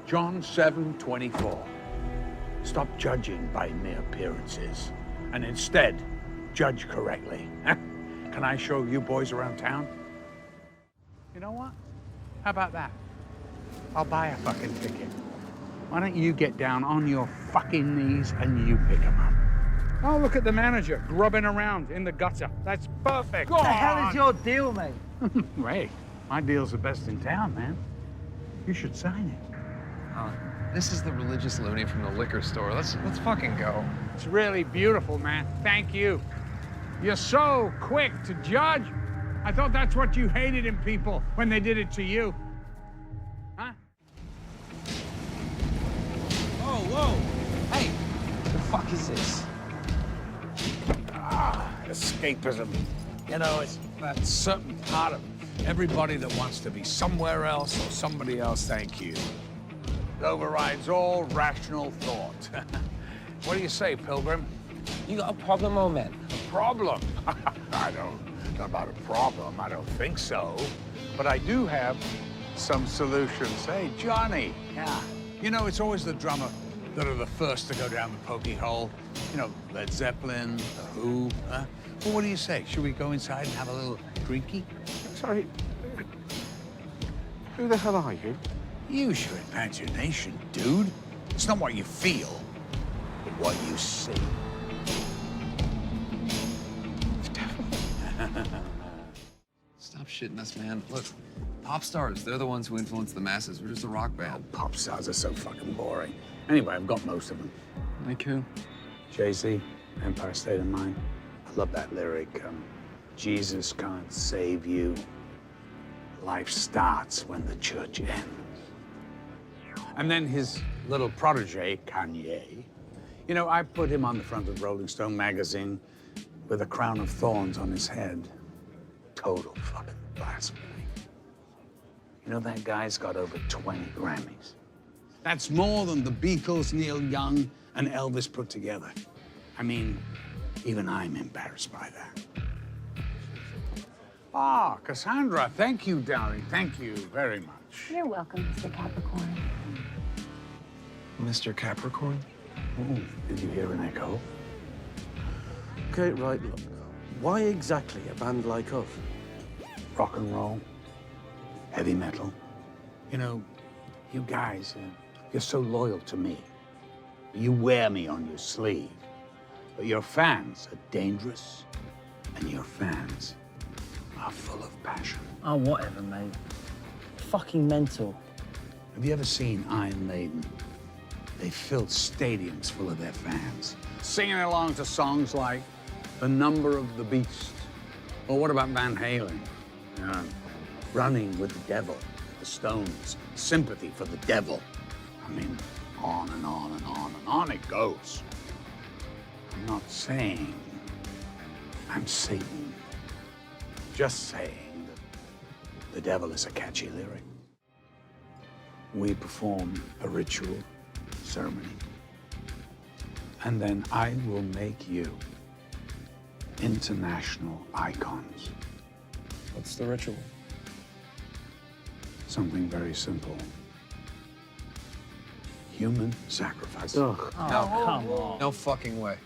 John 7:24. Stop judging by mere appearances, and instead, judge correctly. Can I show you boys around town? You know what? How about that? I'll buy a fucking ticket. Why don't you get down on your fucking knees and you pick them up? Oh, look at the manager grubbing around in the gutter. That's perfect. What the hell is your deal, mate? Ray, my deal's the best in town, man. You should sign it. This is the religious loony from the liquor store. Let's fucking go. It's really beautiful, man. Thank you. You're so quick to judge. I thought that's what you hated in people when they did it to you. Huh? Whoa! Hey, the fuck is this? Escapism. You know, it's that certain part of everybody that wants to be somewhere else or somebody else, thank you. It overrides all rational thought. What do you say, Pilgrim? You got a problem, old man? A problem? I don't know about a problem. I don't think so. But I do have some solutions. Hey, Johnny. Yeah. You know, it's always the drummer that are the first to go down the pokey hole. You know, Led Zeppelin, The Who. Well, what do you say? Should we go inside and have a little drinky? Sorry. Who the hell are you? Use your imagination, dude. It's not what you feel, but what you see. Stop shitting us, man. Look, pop stars, they're the ones who influence the masses. We're just a rock band. Pop stars are so fucking boring. Anyway, I've got most of them. Like who? Jay-Z, Empire State of Mind. I love that lyric. Jesus can't save you. Life starts when the church ends. And then his little protege, Kanye. You know, I put him on the front of Rolling Stone magazine with a crown of thorns on his head. Total fucking blasphemy. You know, that guy's got over 20 Grammys. That's more than the Beatles, Neil Young, and Elvis put together. I mean, even I'm embarrassed by that. Ah, Cassandra, thank you, darling. Thank you very much. You're welcome, Mr. Capricorn. Mr. Capricorn? Ooh, did you hear an echo? Okay, right, look. Why exactly a band like us? Rock and roll, heavy metal. You know, you guys, you're so loyal to me. You wear me on your sleeve. But your fans are dangerous, and your fans are full of passion. Oh, whatever, mate. Fucking mental. Have you ever seen Iron Maiden? They filled stadiums full of their fans, singing along to songs like The Number of the Beast. Or what about Van Halen? Running with the Devil, the Stones, Sympathy for the Devil. I mean, on and on and on and on it goes. I'm not saying I'm Satan. Just saying that the devil is a catchy lyric. We perform a ritual ceremony, and then I will make you international icons. What's the ritual? Something very simple. Human sacrifice. Ugh. Oh, come on. No fucking way.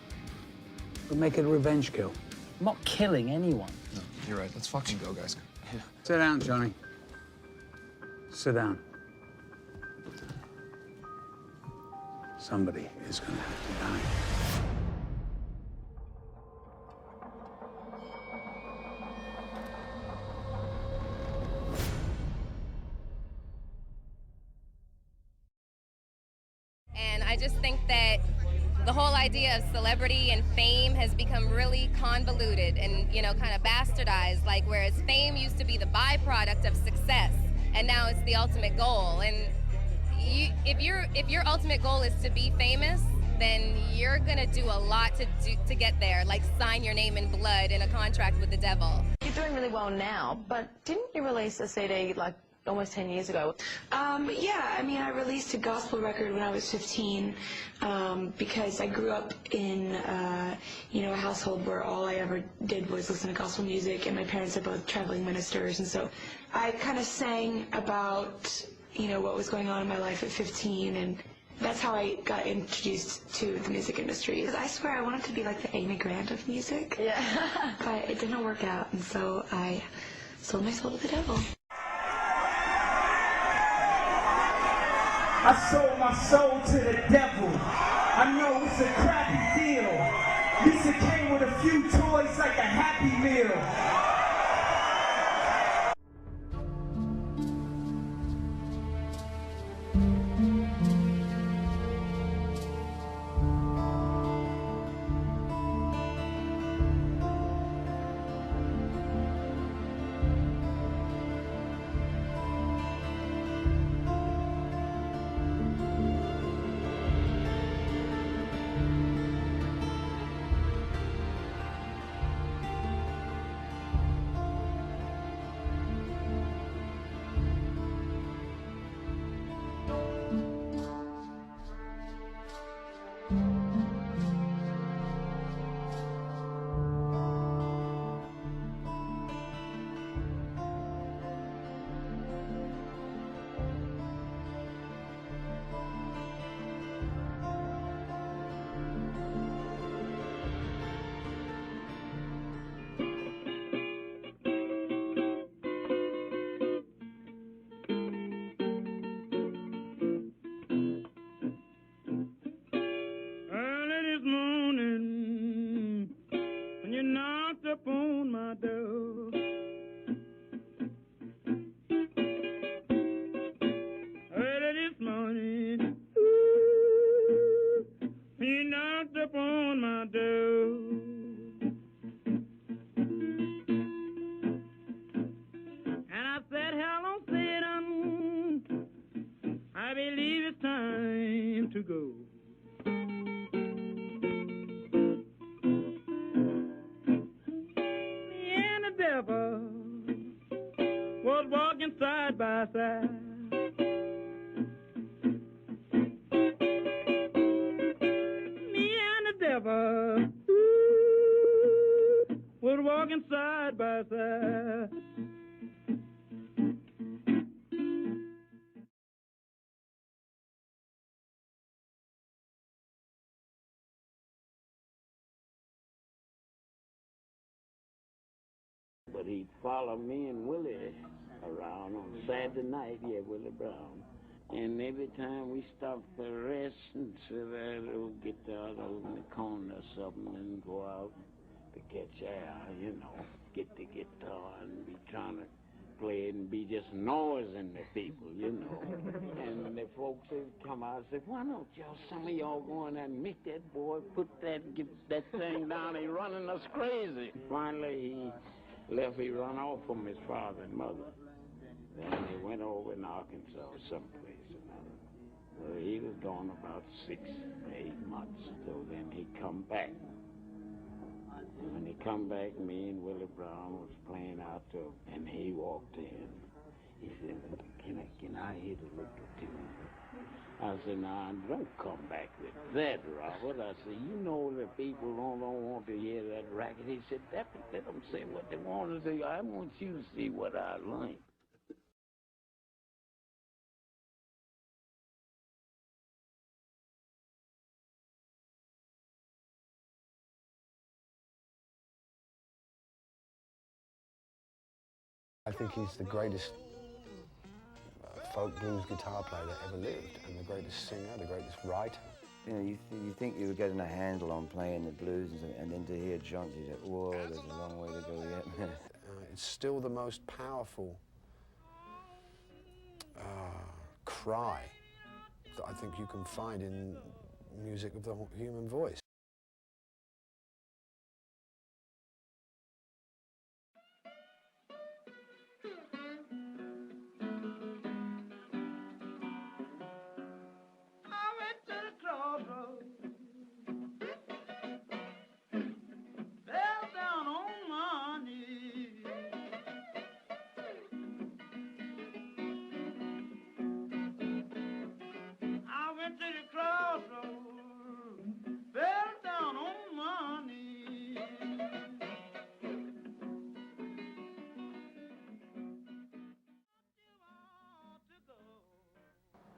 We'll make it a revenge kill. I'm not killing anyone. No, you're right. Let's fucking go, guys. Sit down, Johnny. Sit down. Somebody is gonna have to die. And I just think that the whole idea of celebrity and fame has become really convoluted and, you know, kind of bastardized, like whereas fame used to be the byproduct of success, and now it's the ultimate goal. And if your ultimate goal is to be famous, then you're gonna do a lot to get there, like sign your name in blood in a contract with the devil. You're doing really well now, but didn't you release a CD like almost 10 years ago? Yeah, I mean, I released a gospel record when I was 15 because I grew up in, a household where all I ever did was listen to gospel music, and my parents are both traveling ministers, and so I kind of sang about you know, what was going on in my life at 15, and that's how I got introduced to the music industry. I swear I wanted to be like the Amy Grant of music. Yeah. But it didn't work out, and so I sold my soul to the devil. I sold my soul to the devil. I know it's a crappy deal. At least it came with a few toys like a Happy Meal. But he'd follow me and Willie around on Saturday night, yeah, Willie Brown. And every time we stopped for rest and sit there, a little guitar over in the corner or something and go out to catch air, you know, get the guitar and be trying to play it and be just noising the people, you know. And the folks would come out and say, why don't y'all, some of y'all go in there and meet that boy, get that thing down, he running us crazy. Finally, he left, he run off from his father and mother. Then he went over in Arkansas someplace. Well, he was gone about 6 or 8 months. So then he come back. And when he come back, me and Willie Brown was playing out there, and he walked in. He said, can I hit a little tune? I said, nah, don't come back with that, Robert. I said, you know the people don't want to hear that racket. He said, let them say what they want to do. I want you to see what I learned. I think he's the greatest folk blues guitar player that ever lived, and the greatest singer, the greatest writer. You know, you think you were getting a handle on playing the blues, and then to hear John, you say, whoa, there's a long way to go yet. It's still the most powerful cry that I think you can find in music of the human voice. I went to the crossroads,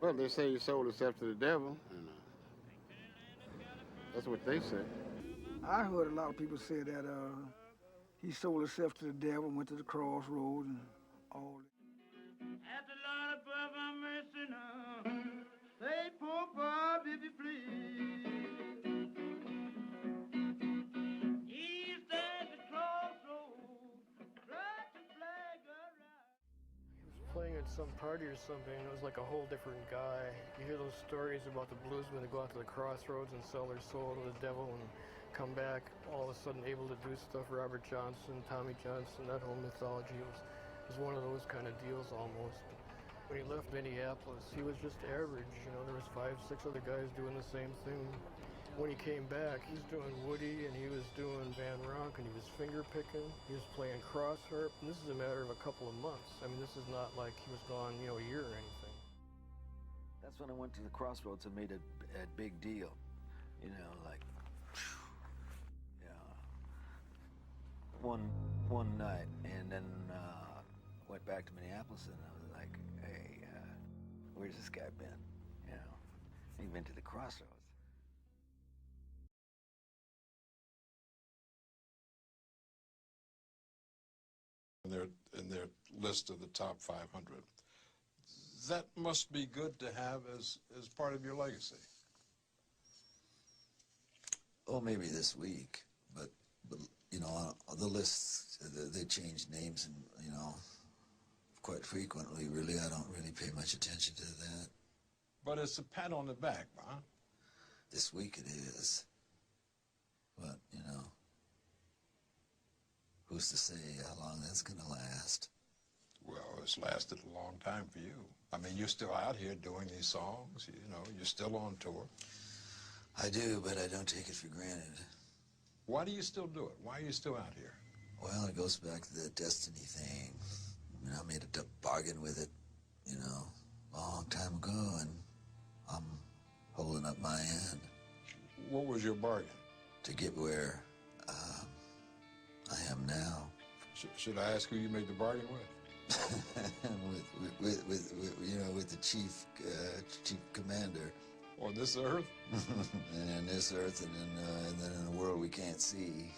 Well, they say he sold himself to the devil, and that's what they say. I heard a lot of people say that he sold himself to the devil, went to the crossroads and all that. At the Lord above our mercy now, say, poor Bob, if you please. He's at the crossroads, right to flag around. He was playing at some party or something, and it was like a whole different guy. You hear those stories about the bluesmen that go out to the crossroads and sell their soul to the devil and come back all of a sudden able to do stuff. Robert Johnson, Tommy Johnson, that whole mythology was one of those kind of deals almost. When he left Minneapolis, he was just average. You know, there was 5, 6 other guys doing the same thing. When he came back, he was doing Woody and he was doing Van Ronk and he was finger picking. He was playing cross harp. And this is a matter of a couple of months. I mean, this is not like he was gone, you know, a year or anything. That's when I went to the crossroads and made a big deal. You know, like, one night, and then went back to Minneapolis, and I was like, hey, where's this guy been? You know, he'd been to the crossroads. In their list of the top 500. That must be good to have as part of your legacy. Oh, maybe this week, but you know, the lists, they change names, and, you know, quite frequently, really. I don't really pay much attention to that. But it's a pat on the back, huh? This week it is. But, you know, who's to say how long that's gonna last? Well, it's lasted a long time for you. I mean, you're still out here doing these songs, you know, you're still on tour. I do, but I don't take it for granted. Why do you still do it? Why are you still out here? Well, it goes back to the destiny thing. I mean, I made a bargain with it, you know, a long time ago, and I'm holding up my end. What was your bargain? To get where I am now. Should I ask who you made the bargain with? with the chief commander. On this earth? And in this earth, and then in a world we can't see.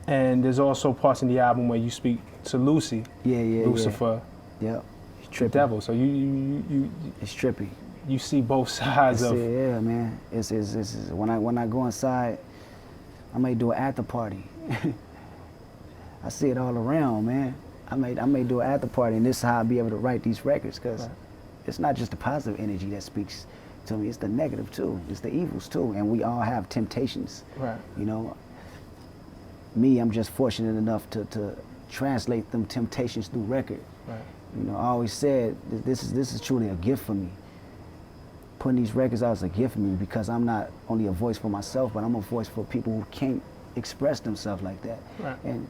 And there's also parts in the album where you speak to Lucy, Lucifer, the devil. So you it's trippy. You see both sides of. Yeah, man. It's when I go inside, I may do an after party. I see it all around, man. I may do an after party, and this is how I'll be able to write these records, because it's not just the positive energy that speaks to me. It's the negative too. It's the evils too, and we all have temptations. Right. You know. Me, I'm just fortunate enough to translate them temptations through record. Right. You know, I always said this is truly a gift for me. Putting these records out is a gift for me, because I'm not only a voice for myself, but I'm a voice for people who can't express themselves like that. Right. And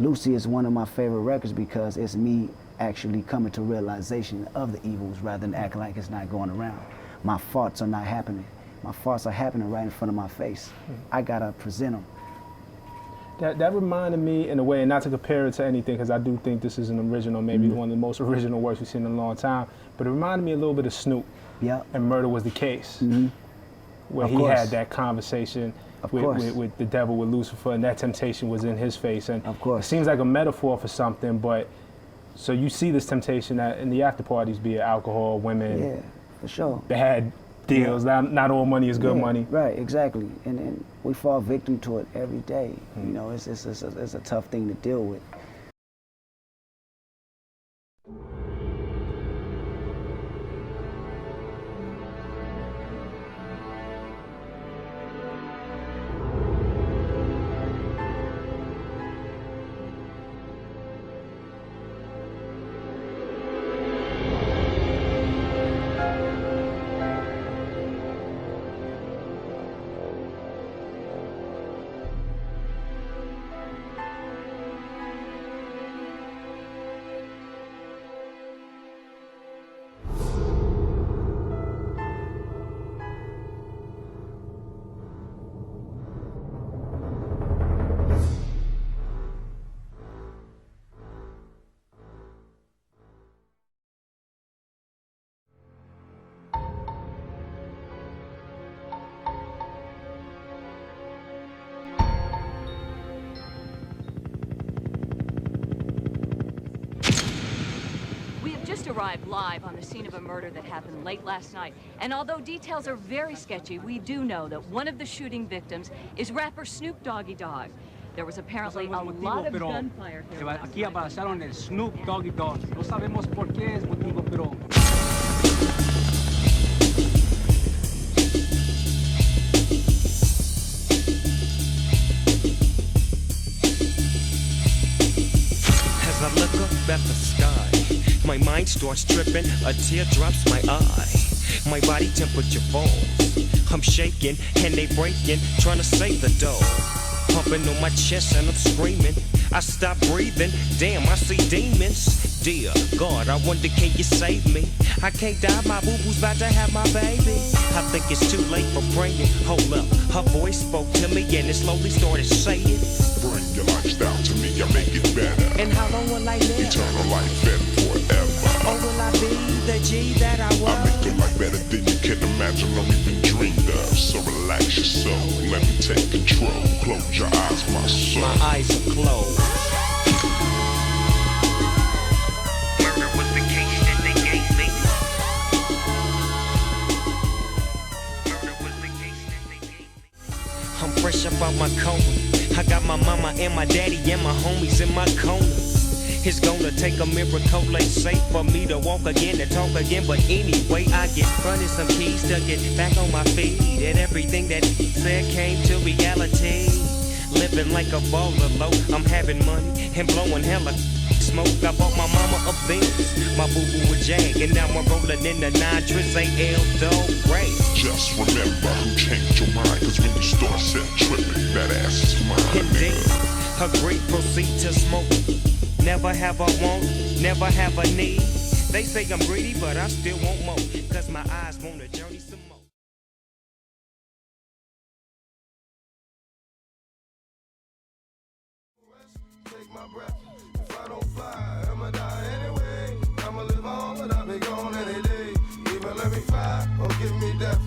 Lucy is one of my favorite records because it's me actually coming to realization of the evils rather than acting like it's not going around. My thoughts are not happening. My thoughts are happening right in front of my face. I gotta present them. That reminded me, in a way, and not to compare it to anything, because I do think this is an original, maybe one of the most original works we've seen in a long time, but it reminded me a little bit of Snoop. Yeah. And Murder Was the Case, where he had that conversation with the devil, with Lucifer, and that temptation was in his face. And it seems like a metaphor for something, but so you see this temptation in the after parties, be it alcohol, women, for sure, bad deals. Not all money is good money. Right, exactly. And we fall victim to it every day. You know, it's a tough thing to deal with. Just arrived live on the scene of a murder that happened late last night. And although details are very sketchy, we do know that one of the shooting victims is rapper Snoop Doggy Dogg. There was apparently a lot of gunfire here. Aquí abrazaron el Snoop Doggy Dogg. No sabemos por qué es motivo, pero... As I look up at the sky, my mind starts tripping, a tear drops my eye. My body temperature falls. I'm shaking and they breaking, trying to save the dough. Pumping on my chest and I'm screaming. I stop breathing, damn, I see demons. Dear God, I wonder, can you save me? I can't die, my boo-boo's about to have my baby. I think it's too late for praying. Hold up, her voice spoke to me and it slowly started saying, bring your lifestyle to me, I'll make it better. And how long will I live? Eternal life and forever. Or will I be the G that I was? I make your life better than you can imagine or even dreamed of. So relax your soul, let me take control. Close your eyes, my soul. My eyes are closed. Murder was the case that they gave me. Murder was the case that they gave me. I'm fresh up out my coma. I got my mama and my daddy and my homies in my corner. It's gonna take a miracle, ain't safe for me to walk again and talk again. But anyway, I get fronted some keys to get back on my feet. And everything that said came to reality. Living like a baller low, I'm having money and blowing hella smoke. I bought my mama a Benz, my boo-boo a Jag, and now I'm rolling in the 9 Tris AL Dog Ray. Just remember who changed your mind, cause when you start set tripping, that ass is mine. Indeed, agree, proceed to smoke. Never have a want, never have a need. They say I'm greedy, but I still want more, cause my eyes want to journey some more. Take my breath, if I don't fly, I'ma die anyway. I'ma live on, but I'll be gone any day. Either let me fly, or give me death.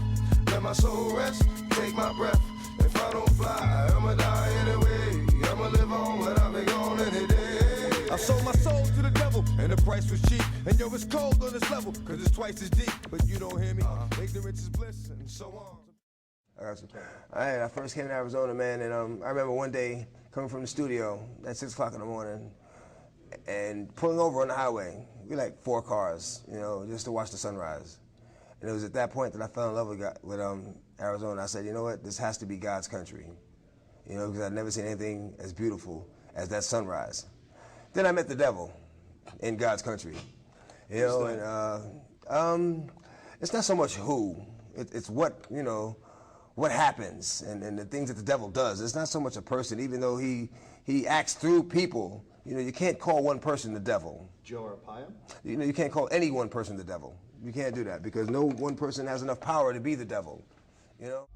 Let my soul rest, take my breath. If I don't fly, I'ma die anyway. I'ma live on, but I'll be gone any day. I sold my soul to the devil, and the price was cheap. And yo, it's cold on this level, cause it's twice as deep. But you don't hear me, ignorance is bliss, and so on. I got you. I first came to Arizona, man, and I remember one day coming from the studio at 6 o'clock in the morning and pulling over on the highway. We like 4 cars, you know, just to watch the sunrise. And it was at that point that I fell in love with Arizona. I said, you know what, this has to be God's country, you know, because I'd never seen anything as beautiful as that sunrise. Then I met the devil in God's country, you know, and it's not so much who, it's what, you know, what happens and the things that the devil does. It's not so much a person, even though he acts through people. You know, you can't call one person the devil. Joe Arpaio? You know, you can't call any one person the devil. You can't do that because no one person has enough power to be the devil, you know?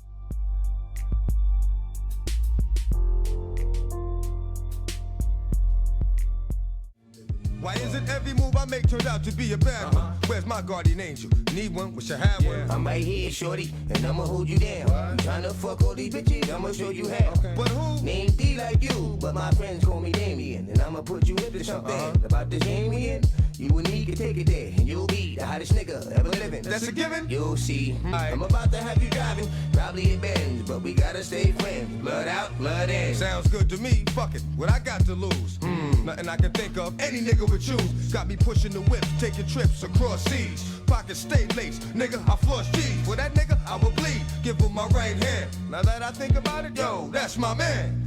Why is it every move I make turns out to be a bad one? Where's my guardian angel? Need one, wish I had one. I'm right here, shorty, and I'ma hold you down. You tryna fuck all these bitches, I'ma show you how. But who? Name D like you, but my friends call me Damien. And I'ma put you into something about this game we in. You and me can take it there, and you'll be the hottest nigga ever living. That's a given? You'll see. I'm about to have you driving, probably in Benz, but we gotta stay friends. Blood out, blood in. Sounds good to me, fuck it, what I got to lose? Nothing I can think of, any nigga would choose. Got me pushing the whip, taking trips across seas. Pockets stay laced, nigga, I floss G's. For that nigga, I will bleed, give him my right hand. Now that I think about it, yo, that's my man.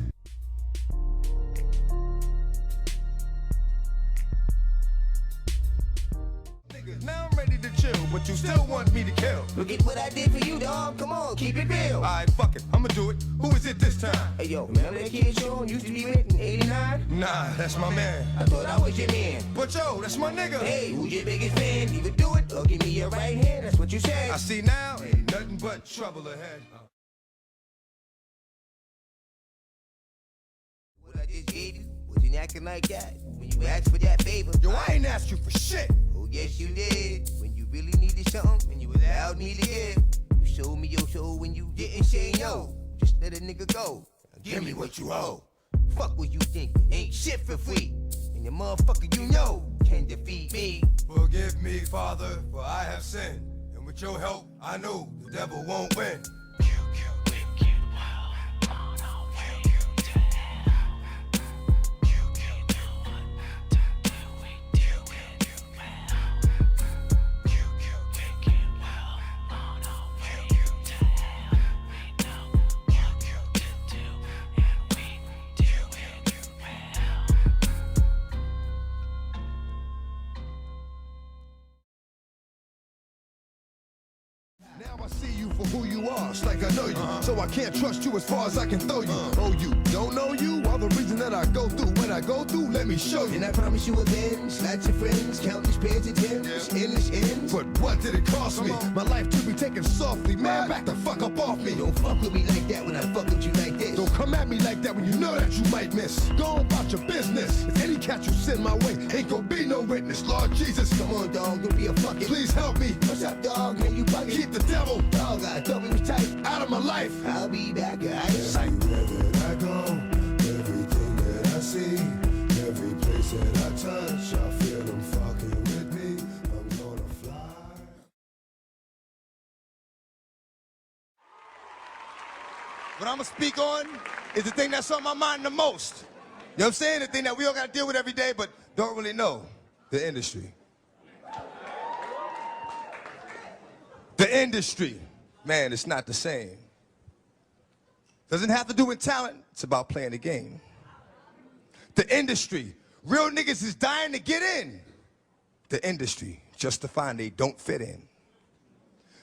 Now I'm ready to chill, but you still want me to kill. Look at what I did for you, dog. Come on, keep it real. Alright, fuck it, I'ma do it. Who is it this time? Hey, yo, remember that kid Sean used to be with in 89? Nah, that's my man. I thought I was your man. But yo, that's my nigga. Hey, who's your biggest fan? Either do it or give me your right hand. That's what you say. I see now, ain't nothing but trouble ahead. What I just gave you, wasn't acting like that. When you asked for that favor. Yo, I ain't asked you for shit. Oh, yes, you did. When you really needed something and you allowed me to give. You showed me your soul when you didn't say no. Just let a nigga go. Give me what you owe. Fuck what you think. Ain't shit for free. And the motherfucker you know can defeat me. Forgive me, Father, for I have sinned. And with your help, I know the devil won't win. Now I see you for who you are, it's like I know you. So I can't trust you as far as I can throw you. Oh, you don't know you? All the reason that I go through, when I go through, let me show you. And I promise you revenge, lots of friends, countless pairs of gems, endless ends. But what did it cost me? My life to be taken softly, man, back the fuck up off me. Don't fuck with me like that when I fuck with you like this. Don't come at me like that when you know that you might miss. Go on about your business. If any cat you send my way, ain't gonna be no witness. Lord Jesus, come on, dog, don't be a fucking. Please help me. What's up, dog? Man, you bugging. Keep the devil. Dog, I thought we was tight. Out of my life. I'll be back, guys. Everywhere that I go, everything that I see, every place that I touch, I feel them fucking with me. I'm gonna fly. What I'm gonna speak on is the thing that's on my mind the most. You know what I'm saying? The thing that we all gotta deal with every day, but don't really know. The industry. The industry. Man, it's not the same. Doesn't have to do with talent, it's about playing the game. The industry. Real niggas is dying to get in. The industry, just to find they don't fit in.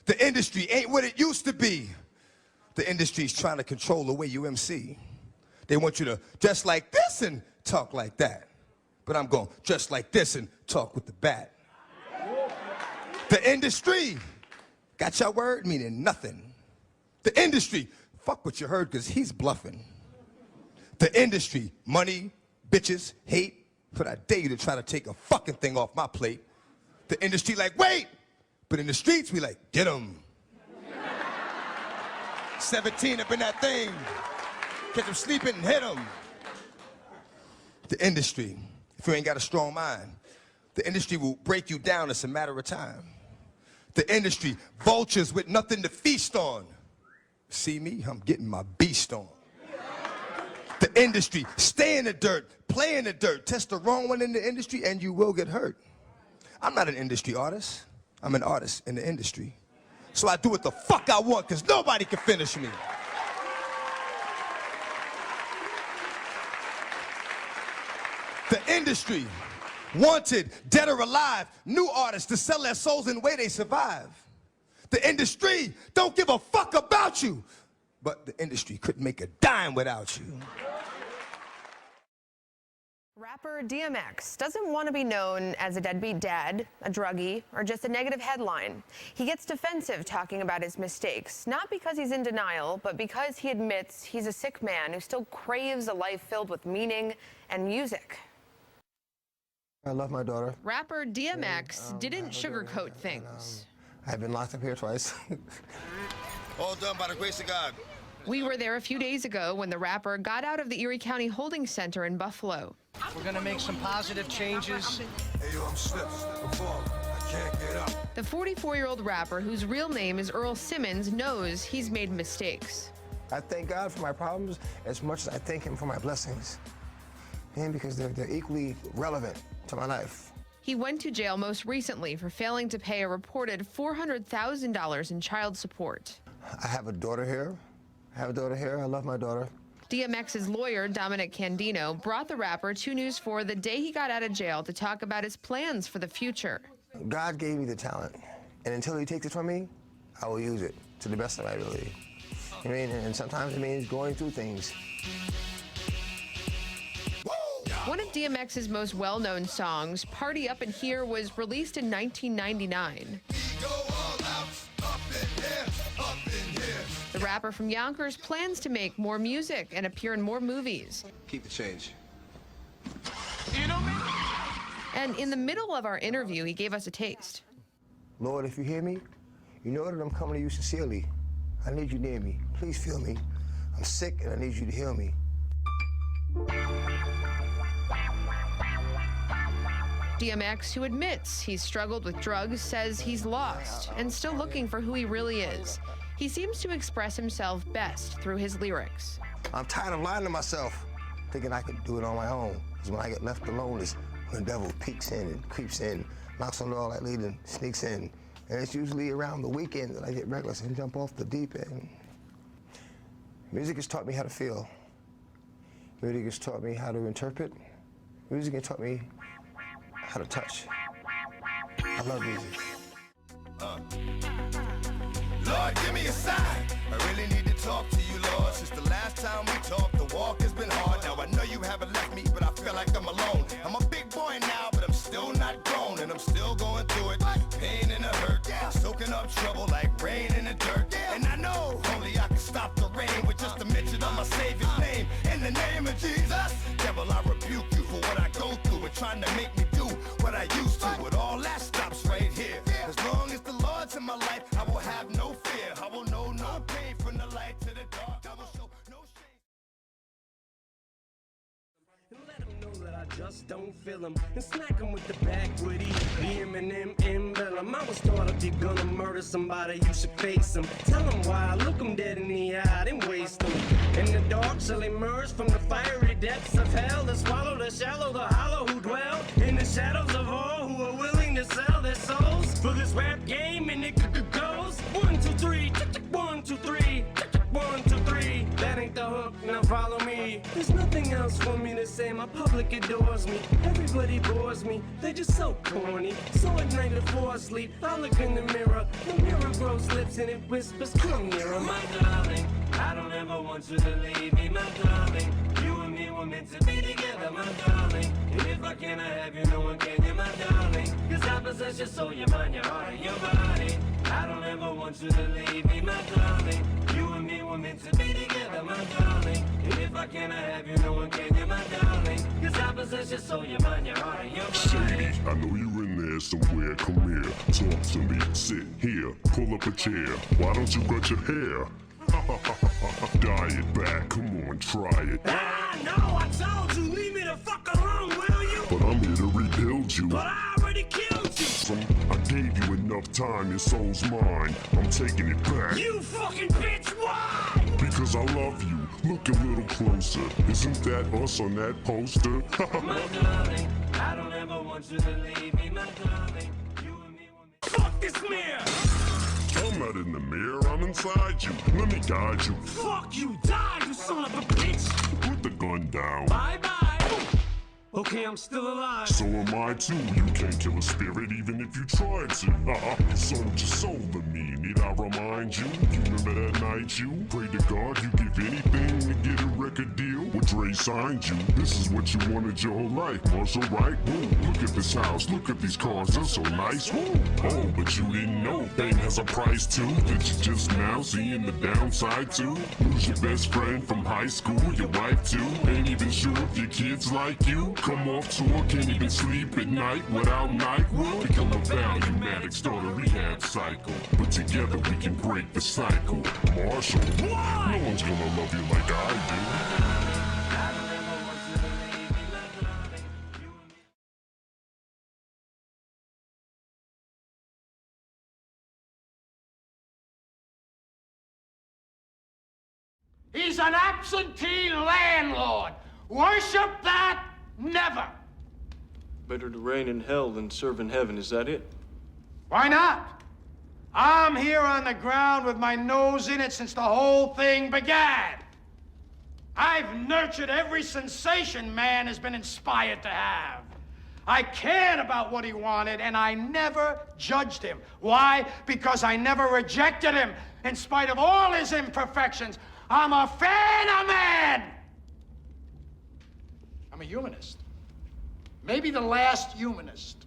The industry ain't what it used to be. The industry's trying to control the way you MC. They want you to dress like this and talk like that. But I'm going dress like this and talk with the bat. The industry. Got your word? Meaning nothing. The industry, fuck what you heard, because he's bluffing. The industry, money, bitches, hate, but I dare you to try to take a fucking thing off my plate. The industry like, wait! But in the streets, we like, get 'em. 17 up in that thing. Catch them sleeping and hit 'em. The industry, if you ain't got a strong mind, the industry will break you down, it's a matter of time. The industry, vultures with nothing to feast on. See me? I'm getting my beast on. The industry, stay in the dirt, play in the dirt, test the wrong one in the industry and you will get hurt. I'm not an industry artist. I'm an artist in the industry. So I do what the fuck I want because nobody can finish me. The industry, wanted, dead or alive, new artists to sell their souls in the way they survive. The industry don't give a fuck about you, but the industry couldn't make a dime without you. Rapper DMX doesn't want to be known as a deadbeat dad, a druggie, or just a negative headline. He gets defensive talking about his mistakes, not because he's in denial, but because he admits he's a sick man who still craves a life filled with meaning and music. I love my daughter. Rapper DMX didn't sugarcoat things. I've been locked up here twice. All done by the grace of God. We were there a few days ago when the rapper got out of the Erie County Holding Center in Buffalo. We're gonna make some positive changes. Hey, yo, I'm Slips. I'm falling. I can't get up. The 44-year-old rapper, whose real name is Earl Simmons, knows he's made mistakes. I thank God for my problems as much as I thank him for my blessings. And because they're equally relevant to my life. He went to jail most recently for failing to pay a reported $400,000 in child support. I have a daughter here. I love my daughter. DMX's lawyer, Dominic Candino, brought the rapper to News 4 the day he got out of jail to talk about his plans for the future. God gave me the talent, and until he takes it from me, I will use it to the best of my ability. I mean, and sometimes it means going through things. One of DMX's most well-known songs, Party Up in Here, was released in 1999. The rapper from Yonkers plans to make more music and appear in more movies. Keep the change. And in the middle of our interview, he gave us a taste. Lord, if you hear me, you know that I'm coming to you sincerely. I need you near me. Please feel me. I'm sick and I need you to heal me. DMX, who admits he's struggled with drugs, says he's lost and still looking for who he really is. He seems to express himself best through his lyrics. I'm tired of lying to myself, thinking I could do it on my own. Because when I get left alone is when the devil peeks in and creeps in, knocks on the door like lead and sneaks in. And it's usually around the weekend that I get reckless and jump off the deep end. Music has taught me how to feel. Music has taught me how to interpret. Music has taught me how to touch. I love music. Lord, give me a sign. I really need to talk to you, Lord. Since the last time we talked, the walk has been hard. Now I know you haven't left me, but I feel like I'm alone. I'm a big boy now, but I'm still not grown, and I'm still going through it. Pain and a hurt, soaking up trouble like rain in the dirt. And I know only I can stop the rain with just a mention of my Savior's name. In the name of Jesus, devil, I rebuke you for what I go through and trying to make me do what I used to. But all that stops right here. As long as the Lord's in my life, I will have no fear. I will know no pain from the light to the dark. I will show no shame. Let them know that I just don't feel them. And snack them with the backwood E, Eminem, emblem. I was taught if you're gonna murder somebody, you should face them. Tell them why, look them dead in the eye, then waste them. In the dark shall emerge from the fiery depths of hell, to swallow the shallow, the hollow who dwell in the shadows of all who are willing to sell their souls for this rap game. And it goes 1, 2, 3, 1, 2, 3, 1, 2, 3. That ain't the hook, now follow me. There's nothing else for me to say, my public adores me. Everybody bores me, they're just so corny. So at night before I sleep, I look in the mirror grows lips and it whispers, come nearer, my darling. I don't ever want you to leave me, my darling. You and me were meant to be together, my darling. And if I cannot have you, no one can, you're my darling. Cause I possess your soul, your mind, your heart, and your body. I don't ever want you to leave me, my darling. You and me were meant to be together, my darling. And if I cannot have you, no one can, you're my darling. Cause I possess your soul, your mind, your heart, and your body. Sadie, I know you in there somewhere. Come here, talk to me. Sit here, pull up a chair. Why don't you cut your hair? Dye it back, come on, try it. Ah, no, I told you, leave me the fuck alone, will you? But I'm here to rebuild you. But I already killed you. I gave you enough time, your soul's mine. I'm taking it back. You fucking bitch, why? Because I love you. Look a little closer. Isn't that us on that poster? My darling, I don't ever want you to leave me, my darling. You and me will fuck this mirror. I'm not in the mirror, I'm inside you. Let me guide you. Fuck you, die, you son of a bitch. Put the gun down. Bye-bye. Okay, I'm still alive. So am I too. You can't kill a spirit even if you tried to. Sold your soul to me. Need I remind you? You remember that night you prayed to God you give anything to get a record deal? Well, Dre signed you. This is what you wanted your whole life. Marshall right? Woo. Look at this house. Look at these cars. They're so nice. Woo. Oh, but you didn't know fame has a price too. That you just now seeing the downside too. Lose your best friend from high school. Your wife too. Ain't even sure if your kids like you. Come off tour, can't even sleep at night without NyQuil. Become a value-matic, start a rehab cycle. But together we can break the cycle. Marshall, no one's gonna love you like I do. He's an absentee landlord. Worship that? Never. Better to reign in hell than serve in heaven, is that it? Why not? I'm here on the ground with my nose in it since the whole thing began. I've nurtured every sensation man has been inspired to have. I cared about what he wanted, and I never judged him. Why? Because I never rejected him, in spite of all his imperfections. I'm a fan of man! I'm a humanist. Maybe the last humanist.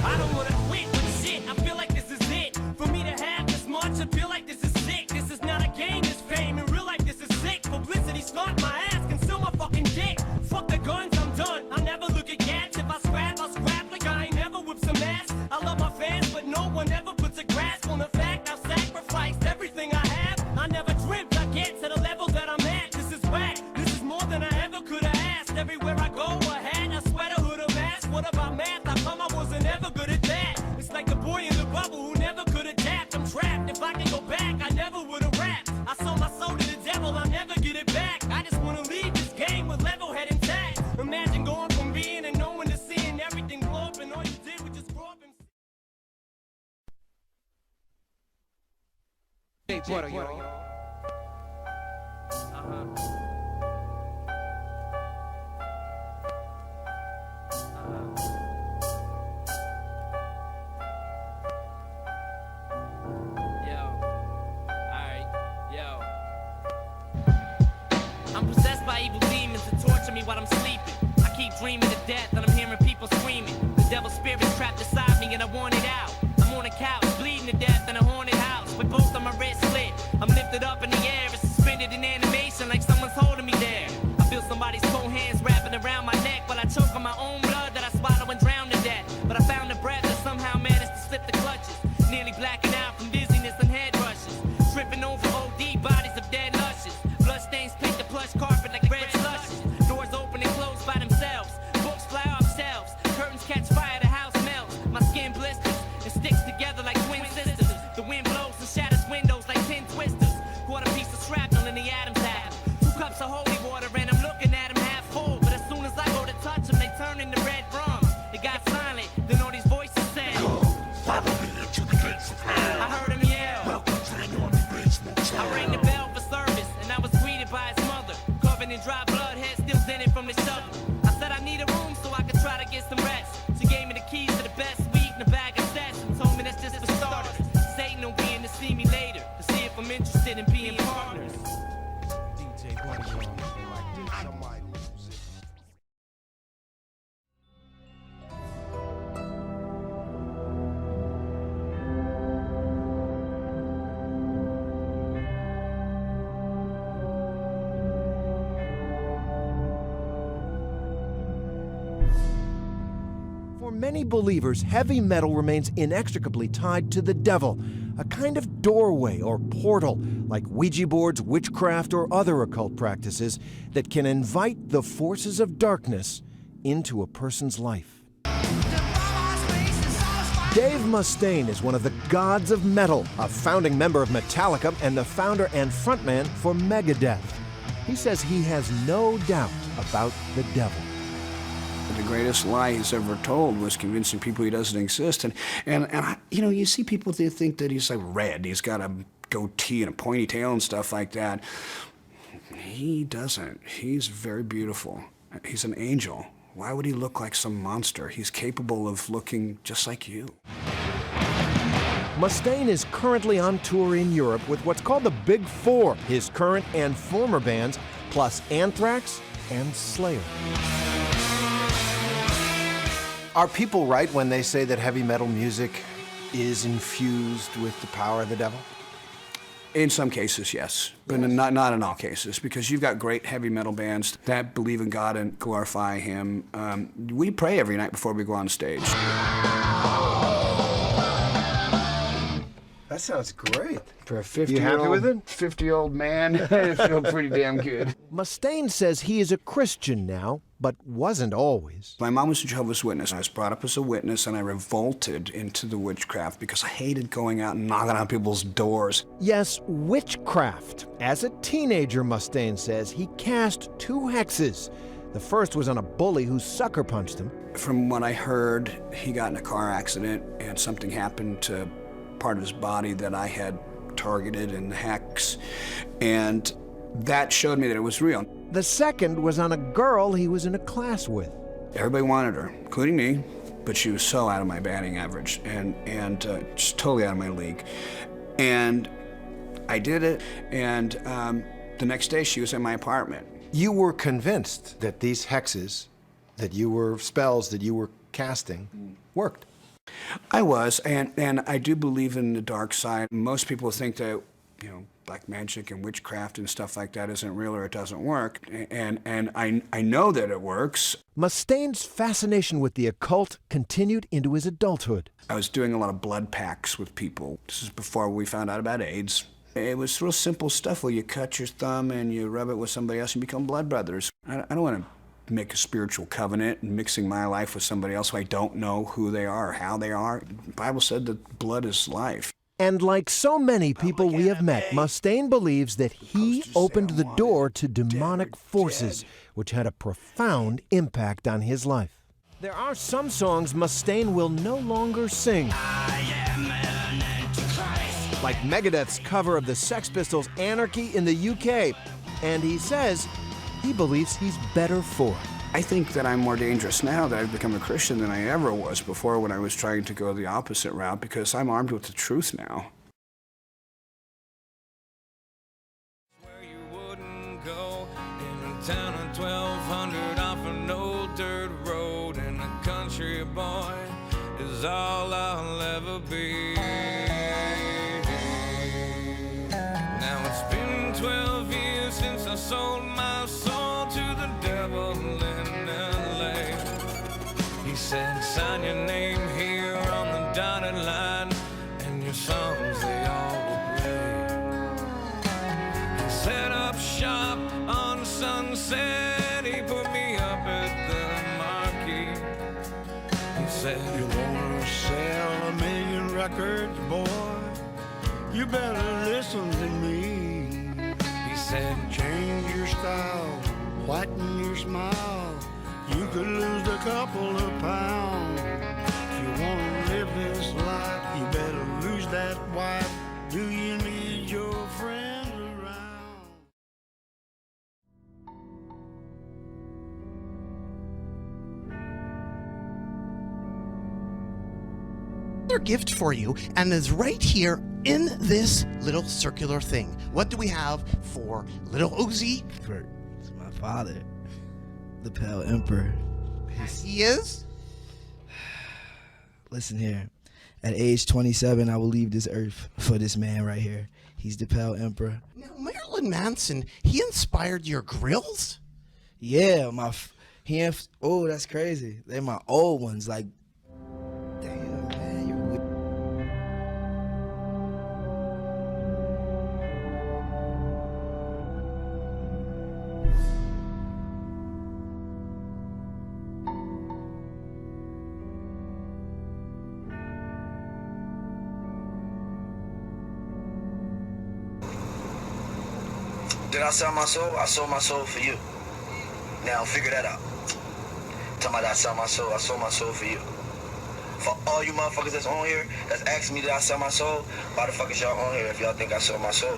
I don't wanna quit, but shit, I feel like this is it. For me to have this much, I feel like this is sick. This is not a game, this fame. In real life, this is sick. Publicity start my ass, conceal my fucking dick. Fuck the guns, I'm done. I never look at cats. If I scrap, I'll scrap like I ain't never whipped some ass. I love my fans, but no one ever puts a grasp on the fact I've sacrificed everything I have. I never dreamt I'd get to the level that I'm at. This is whack. This is more than I ever could have asked. Everywhere I go, a hat, a sweater, hood, a mask. What about math? How come I wasn't ever good at that? It's like the boy in the bubble who never could adapt. I'm trapped. If I can go back, I never would have rapped. I sold my soul to the devil, I'll never get it back. I just want to leave this game with level head intact. Imagine going from being and knowing to seeing everything blow up, and all you did was just grow up and I'm possessed by evil demons that torture me while I'm sleeping. I keep dreaming of death and I'm hearing people screaming. The devil's spirit's trapped inside me and I want it out. I'm on a couch, bleeding to death in a haunted house with both of my wrists slit. I'm lifted up in the air and suspended in animation like someone's holding me there. I feel somebody's cold hands wrapping around my neck, but I choke on my own blood that I swallow and drown to death. But I found a breath and somehow managed to slip the clutches, nearly blacking out from dizziness and head rushes. Tripping over OD bodies of dead lushes. Bloodstains paint the plush carpet like red slushes. Doors open and close by themselves. Books fly off shelves. Curtains catch fire, the house melts. My skin blisters and sticks together like twin sisters. The wind blows and shatters windows like 10 twisters. Quarter piece of shrapnel in the Adam's apple. 2 cups of holy water and I'm looking at them half full. But as soon as I go to touch them, they turn into red rum. It got silent, then all these voices said, Follow me into the gates of hell. I heard him yell. Welcome to the Army Base Motel. I rang the bell for service, and I was greeted by his mother, covered in dry blood, head still dented from the shovel. I said I need a room so I could try to get some rest. She gave me the keys to the best suite and a bag of sets, and told me that's just for starters. Satan will be in to see me later, to see if I'm interested in being partners. DJ Buddy, For many believers, heavy metal remains inextricably tied to the devil, a kind of doorway or portal, like Ouija boards, witchcraft, or other occult practices that can invite the forces of darkness into a person's life. Dave Mustaine is one of the gods of metal, a founding member of Metallica and the founder and frontman for Megadeth. He says he has no doubt about the devil. The greatest lie he's ever told was convincing people he doesn't exist. And you know, you see people that think that he's like red, he's got a goatee and a pointy tail and stuff like that. He doesn't. He's very beautiful. He's an angel. Why would he look like some monster? He's capable of looking just like you. Mustaine is currently on tour in Europe with what's called the Big Four, his current and former bands, plus Anthrax and slayer. Are people right when they say that heavy metal music is infused with the power of the devil? In some cases, yes, but not in all cases, because you've got great heavy metal bands that believe in God and glorify Him. We pray every night before we go on stage. That sounds great. For a You happy with it? 50-year-old man, it feels pretty damn good. Mustaine says he is a Christian now, but wasn't always. My mom was a Jehovah's Witness. I was brought up as a witness, and I revolted into the witchcraft because I hated going out and knocking on people's doors. Yes, witchcraft. As a teenager, Mustaine says, he cast 2 hexes. The first was on a bully who sucker punched him. From what I heard, he got in a car accident, and something happened to part of his body that I had targeted in the hex, and that showed me that it was real. The second was on a girl he was in a class with. Everybody wanted her, including me, but she was so out of my batting average and just totally out of my league. And I did it, and the next day she was in my apartment. You were convinced that these hexes, spells that you were casting, worked. I was, and I do believe in the dark side. Most people think that, black magic and witchcraft and stuff like that isn't real or it doesn't work, and I know that it works. Mustaine's fascination with the occult continued into his adulthood. I was doing a lot of blood pacts with people. This is before we found out about AIDS. It was real simple stuff where you cut your thumb and you rub it with somebody else and become blood brothers. I don't want to make a spiritual covenant and mixing my life with somebody else who I don't know who they are or how they are. The Bible said that blood is life. And like so many people we have met, Mustaine believes that he opened the door to demonic forces, which had a profound impact on his life. There are some songs Mustaine will no longer sing. Like Megadeth's cover of the Sex Pistols' Anarchy in the UK. And he says he believes he's better for it. I think that I'm more dangerous now that I've become a Christian than I ever was before when I was trying to go the opposite route, because I'm armed with the truth now. Where you wouldn't go in a town of 1200 off an old dirt road, and a country boy is all I'll ever be. Now it's been 12 years since I sold my soul to the devil in LA. He said, sign your name here on the dotted line, and your songs they all will play. He set up shop on Sunset, he put me up at the Marquee. He said, you wanna sell 1 million records, boy? You better listen to me. He said, change your style, whiten your smile. You could lose a couple of pounds. If you wanna live this life, you better lose that wife. Do you need your friends around? Their gift for you, and is right here in this little circular thing. What do we have for little Uzi? It's my father, the Pale Emperor. He is? Listen here. At age 27, I will leave this earth for this man right here. He's the Pale Emperor. Now, Marilyn Manson, he inspired your grills? Yeah, oh, that's crazy. They're my old ones. Like, damn, man, you're weird. Did I sell my soul? I sold my soul for you. Now figure that out. Talking about I sold my soul for you. For all you motherfuckers that's on here, that's asking me did I sell my soul, why the fuck is y'all on here if y'all think I sold my soul?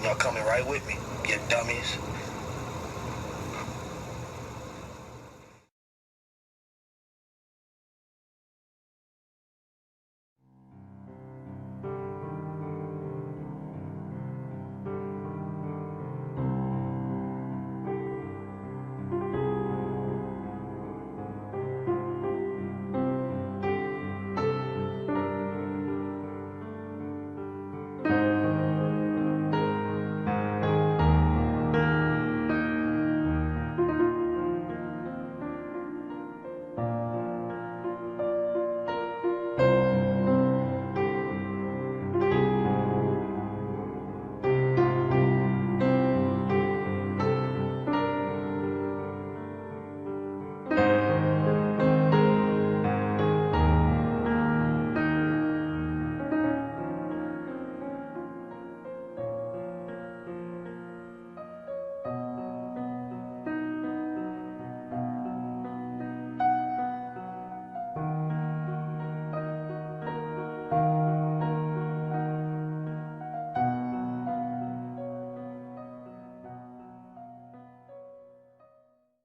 Y'all coming right with me, you dummies.